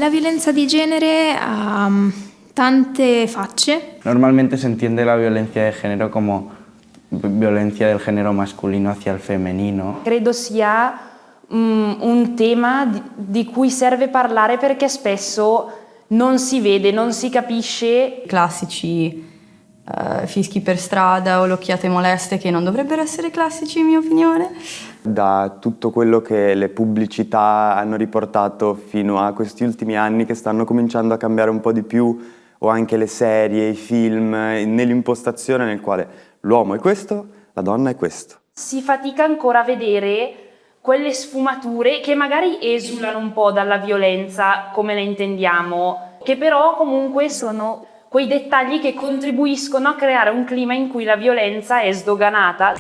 La violenza di genere ha tante facce. Normalmente se entiende la violencia de género como violencia del género masculino hacia el femenino. Credo sia un tema di cui serve parlare perché spesso non si vede, non si capisce. Classici fischi per strada o le occhiate moleste che non dovrebbero essere classici in mia opinione. Da tutto quello che le pubblicità hanno riportato fino a questi ultimi anni che stanno cominciando a cambiare un po' di più, o anche le serie, i film, nell'impostazione nel quale l'uomo è questo, la donna è questo. Si fatica ancora a vedere quelle sfumature che magari esulano un po' dalla violenza come la intendiamo, che però comunque sono quei dettagli che contribuiscono a creare un clima in cui la violenza è sdoganata.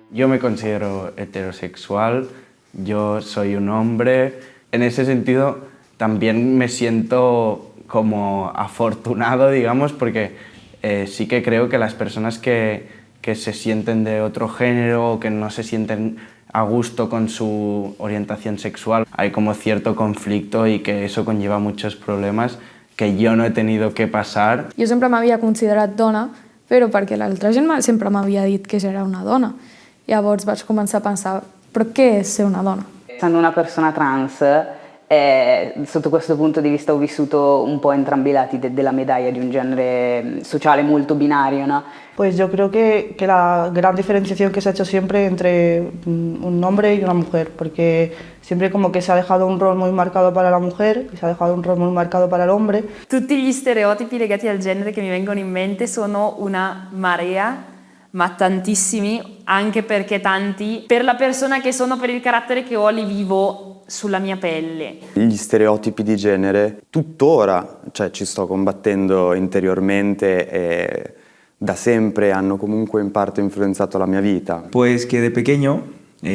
Yo me considero heterosexual, yo soy un hombre. En ese sentido también me siento como afortunado, digamos, porque sí que creo que las personas que se sienten de otro género o que no se sienten a gusto con su orientación sexual, hay como cierto conflicto y que eso conlleva muchos problemas que yo no he tenido que passar. Jo sempre m'havia considerat dona, però perquè l'altra gent sempre m'havia dit que era una dona. Llavors vaig començar a pensar, però què és ser una dona? Essendo una persona trans, sotto questo punto di vista ho vissuto un po' entrambi i lati della medaglia di un genere sociale molto binario, ¿no? Pues yo creo que la gran diferenciación que se ha hecho siempre entre un hombre y una mujer, porque siempre como que se ha dejado un rol muy marcado para la mujer y se ha dejado un rol muy marcado para el hombre. Tutti gli stereotipi legati al genere che mi vengono in mente sono una marea, ma tantissimi, anche perché tanti per la persona che sono, per il carattere che ho, li vivo sulla mia pelle. Gli stereotipi di genere tuttora, cioè ci sto combattendo interiormente e da sempre hanno comunque in parte influenzato la mia vita. Pues que de pequeño,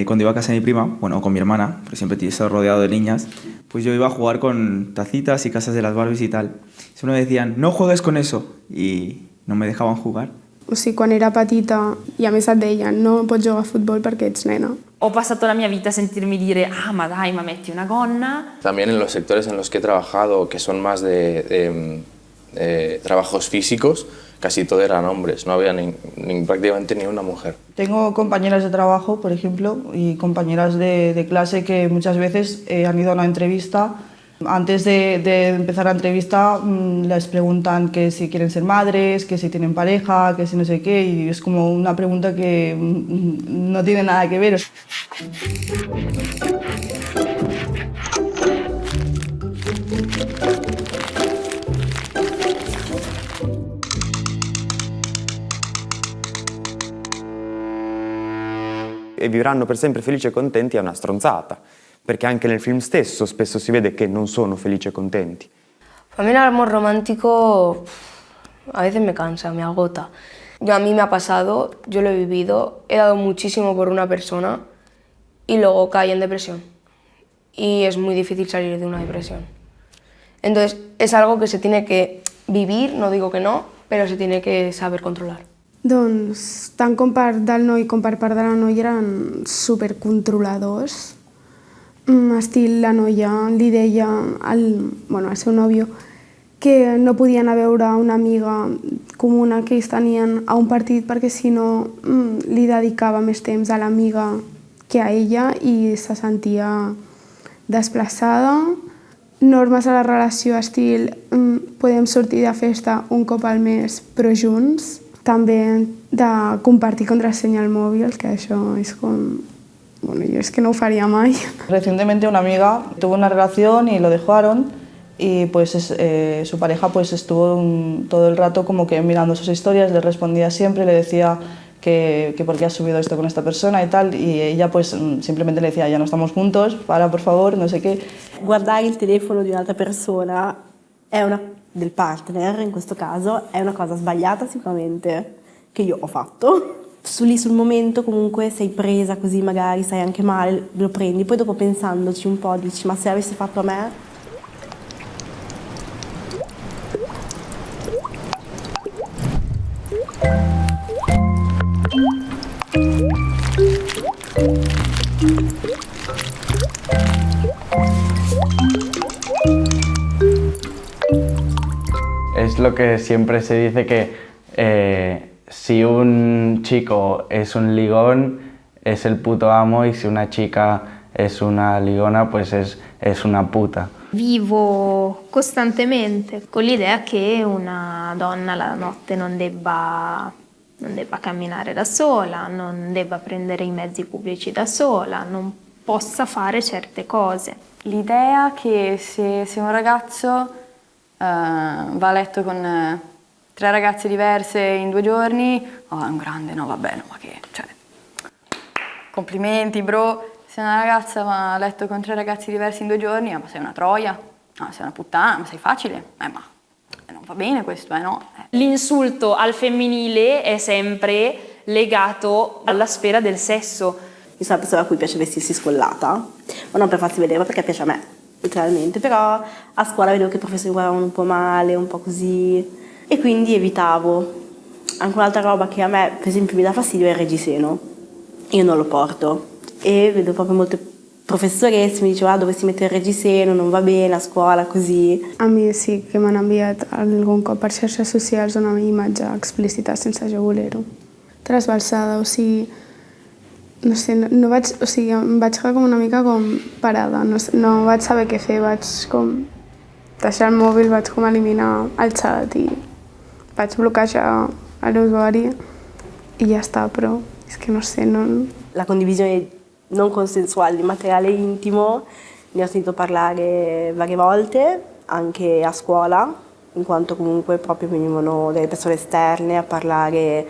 cuando iba a casa de mi prima, bueno, con mi hermana, porque siempre he estado rodeado de niñas, pues yo iba a jugar con tacitas y casas de las Barbies y tal. Siempre me decían, no juegues con eso, y no me dejaban jugar. O sigui, quan era petita i a més et deien no pots jugar a futbol perquè ets nena. Ho passato la mia vita a sentirmi dire ma dai, ma metti una gonna. También en los sectores en los que he trabajado, que son más de trabajos físicos, casi todo eran hombres, no había prácticamente ni una mujer. Tengo compañeras de trabajo, por ejemplo, y compañeras de clase que muchas veces han ido a una entrevista. Antes de empezar la entrevista les preguntan que si quieren ser madres, que si tienen pareja, que si no sé qué, y es como una pregunta que no tiene nada que ver. E vivranno per sempre felici e contenti è una stronzata, perché anche nel film stesso spesso si vede che non sono felici e contenti. A mí el amor romántico a veces me cansa, me agota. A mí me ha pasado, yo lo he vivido, he dado muchísimo por una persona y luego caí en depresión. Y es muy difícil salir de una depresión. Entonces es algo que se tiene que vivir, no digo que no, pero se tiene que saber controlar. Doncs tant com part del noi com per part de la noia eren supercontroladors. Estil, la noia li deia al seu nòvio que no podien anar a veure una amiga comuna que ells tenien a un partit perquè si no li dedicava més temps a l'amiga que a ella i se sentia desplaçada. Normes a la relació, estil, podem sortir de festa un cop al mes però junts. També de compartir contrasenya al mòbil, que això és com... Bueno, yo es que no lo haría mai. Recientemente una amiga tuvo una relación y lo dejaron y pues su pareja pues estuvo todo el rato como que mirando sus historias, le respondía siempre, le decía que por qué has subido esto con esta persona y tal, y ella pues simplemente le decía ya no estamos juntos, para por favor, no sé qué. Guardare il telefono di un'altra persona del partner in questo caso è una cosa sbagliata sicuramente che io ho fatto. lì sul momento comunque sei presa così, magari stai anche male, lo prendi, poi dopo pensandoci un po' dici ma se l'avessi fatto a me? Es lo que siempre se dice que si un chico es un ligón es el puto amo y si una chica es una ligona pues es una puta. Vivo costantemente con l'idea che una donna la notte non debba camminare da sola, non debba prendere i mezzi pubblici da sola, non possa fare certe cose. L'idea che se un ragazzo va a letto con 3 ragazze diverse in 2 giorni, oh, è un grande, no vabbè, no, ma che, cioè, complimenti bro. Se una ragazza va a letto con 3 ragazzi diversi in 2 giorni, ma sei una troia, no, sei una puttana, ma sei facile, ma non va bene questo, no? L'insulto al femminile è sempre legato alla sfera del sesso. Io sono una persona a cui piace vestirsi scollata, ma non per farsi vedere, ma perché piace a me, letteralmente. Però a scuola vedevo che i professori guardavano un po' male, un po' così, e quindi evitavo. Anche un'altra roba che a me, per esempio, mi dà fastidio è il reggiseno. Io non lo porto e vedo proprio molte professoresse mi dicevano dovresti mettere il reggiseno, non va bene a scuola, così. A mi sí que m'han enviat algun cop per xarxes socials una imatge explícita sense jo voler-ho. Trasbalsada, o sigui, no sé, no vaig, o sigui, em vaig quedar com una mica com parada, no vaig saber què fer, vaig com deixar el mòbil, vaig com eliminar el xat i vaig bloquejar l'usuari i ja està, però és que no sé, no... La condivisione non consensuale di materiale intimo ne ho sentito parlare varie volte, anche a scuola, in quanto comunque proprio venivano delle persone esterne a parlare,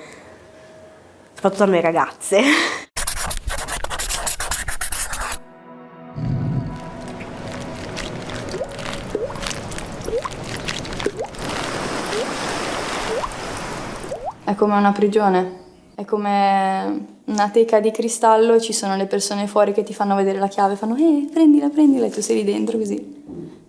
soprattutto a noi ragazze. È come una prigione, è come una teca di cristallo, ci sono le persone fuori che ti fanno vedere la chiave, fanno prendila, e tu sei lì dentro così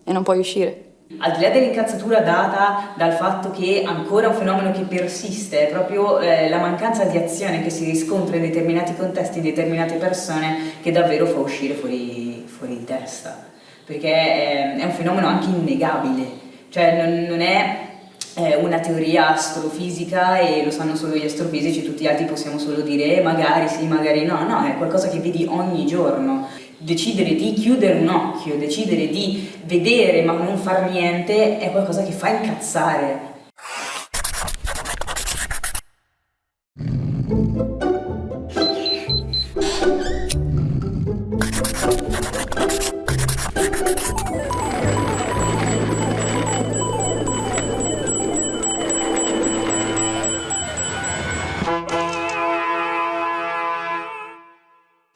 e non puoi uscire. Al di là dell'incazzatura data dal fatto che ancora è un fenomeno che persiste, è proprio la mancanza di azione che si riscontra in determinati contesti, in determinate persone, che davvero fa uscire fuori di testa, perché è un fenomeno anche innegabile, cioè non è una teoria astrofisica e lo sanno solo gli astrofisici, tutti gli altri possiamo solo dire magari sì, magari no, è qualcosa che vedi ogni giorno. Decidere di chiudere un occhio, decidere di vedere ma non far niente è qualcosa che fa incazzare.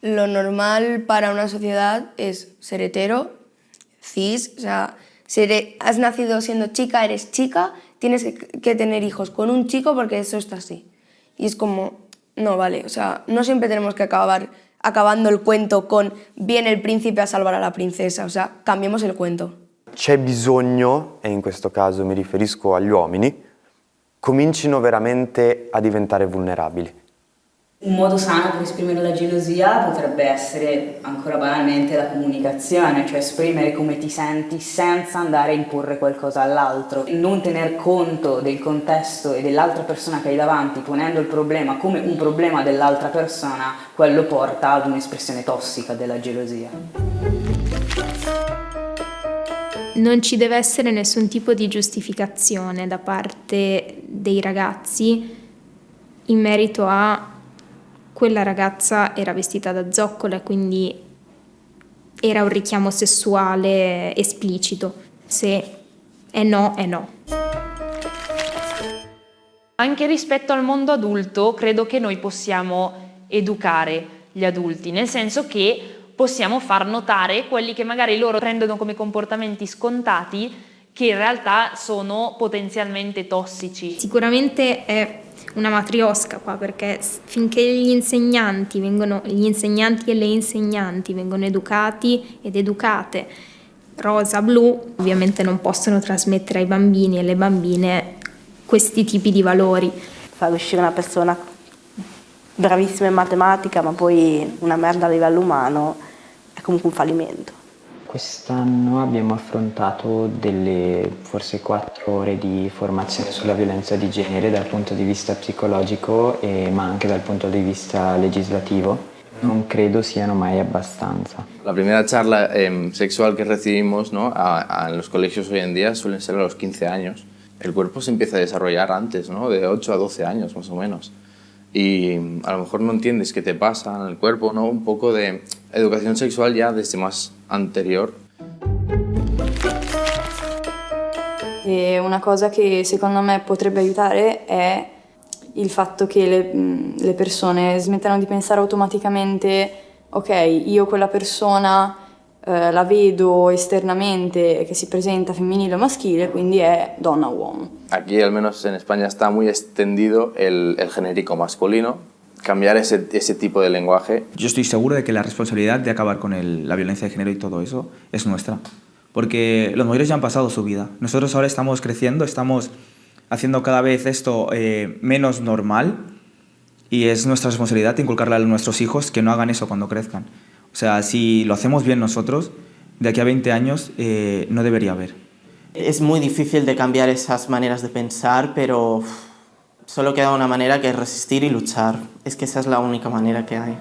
Lo normal para una sociedad es ser hetero, cis, o sea, has nacido siendo chica, eres chica, tienes que tener hijos con un chico porque eso está así. Y es como, no vale, o sea, no siempre tenemos que acabar acabando el cuento con viene il principe a salvare la princesa, o sea, cambiemos el cuento. C'è bisogno, e in questo caso mi riferisco agli uomini, comincino veramente a diventare vulnerabili. Un modo sano per esprimere la gelosia potrebbe essere, ancora banalmente, la comunicazione, cioè esprimere come ti senti senza andare a imporre qualcosa all'altro. Non tener conto del contesto e dell'altra persona che hai davanti, ponendo il problema come un problema dell'altra persona, quello porta ad un'espressione tossica della gelosia. Non ci deve essere nessun tipo di giustificazione da parte dei ragazzi in merito a quella ragazza era vestita da zoccola e quindi era un richiamo sessuale esplicito. Se è no, è no. Anche rispetto al mondo adulto, credo che noi possiamo educare gli adulti, nel senso che possiamo far notare quelli che magari loro prendono come comportamenti scontati che in realtà sono potenzialmente tossici. Sicuramente è una matriosca qua, perché finché gli insegnanti e le insegnanti vengono educati ed educate rosa-blu, ovviamente non possono trasmettere ai bambini e alle bambine questi tipi di valori. Far uscire una persona bravissima in matematica ma poi una merda a livello umano è comunque un fallimento. Quest'anno abbiamo affrontato forse 4 ore di formazione sulla violenza di genere dal punto di vista psicologico ma anche dal punto di vista legislativo. Non credo siano mai abbastanza. La primera charla sexual que recibimos, ¿no? En los colegios hoy en día suelen ser a los 15 años. El cuerpo se empieza a desarrollar antes, ¿no? De 8 a 12 años más o menos. Y a lo mejor no entiendes qué te pasa en el cuerpo, ¿no? Un poco de educación sexual ya desde más anterior. E una cosa che secondo me potrebbe aiutare è il fatto che le persone smettano di pensare automaticamente ok, io quella persona la vedo esternamente che si presenta femminile o maschile, quindi è donna o uomo. Aquí, al menos en España, está muy extendido el genérico masculino. Cambiar ese tipo de lenguaje. Yo estoy seguro de que la responsabilidad de acabar con la violencia de género y todo eso es nuestra. Porque los mayores ya han pasado su vida. Nosotros ahora estamos creciendo, estamos haciendo cada vez esto menos normal y es nuestra responsabilidad inculcarle a nuestros hijos que no hagan eso cuando crezcan. O sea, si lo hacemos bien nosotros, de aquí a 20 años no debería haber. Es muy difícil de cambiar esas maneras de pensar, pero solo queda una manera que es resistir y luchar. Es que esa es la única manera que hay.